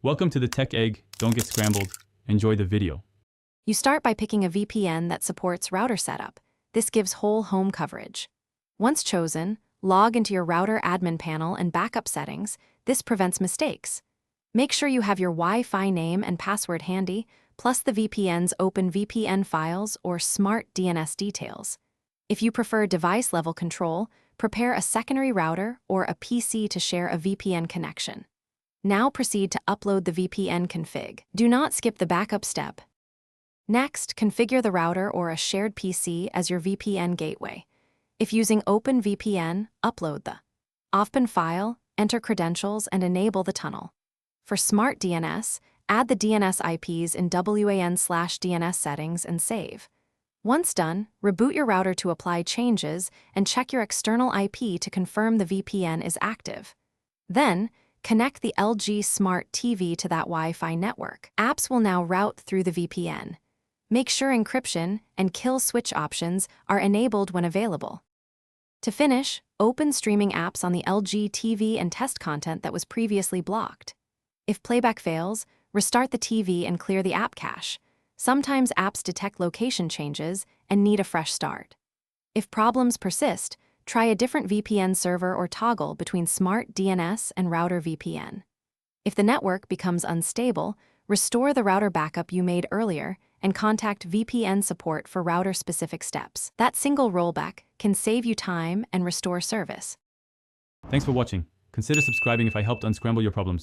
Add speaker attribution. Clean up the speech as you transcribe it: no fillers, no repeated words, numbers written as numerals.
Speaker 1: Welcome to the Tech Egg. Don't get scrambled. Enjoy the video.
Speaker 2: You start by picking a VPN that supports router setup. This gives whole home coverage. Once chosen, log into your router admin panel and backup settings. This prevents mistakes. Make sure you have your Wi-Fi name and password handy, plus the VPN's open VPN files or smart DNS details. If you prefer device-level control, prepare a secondary router or a PC to share a VPN connection. Now proceed to upload the VPN config. Do not skip the backup step. Next, configure the router or a shared PC as your VPN gateway. If using OpenVPN, upload the OFPN file, enter credentials, and enable the tunnel. For Smart DNS, add the DNS IPs in WAN/DNS settings and save. Once done, reboot your router to apply changes and check your external IP to confirm the VPN is active. Then, connect the LG Smart TV to that Wi-Fi network. Apps will now route through the VPN. Make sure encryption and kill switch options are enabled when available. To finish, open streaming apps on the LG TV and test content that was previously blocked. If playback fails, restart the TV and clear the app cache. Sometimes apps detect location changes and need a fresh start. If problems persist, try a different VPN server or toggle between Smart DNS and Router VPN. If the network becomes unstable, restore the router backup you made earlier and contact VPN support for router-specific steps. That single rollback can save you time and restore service.
Speaker 1: Thanks for watching. Consider subscribing if I helped unscramble your problems.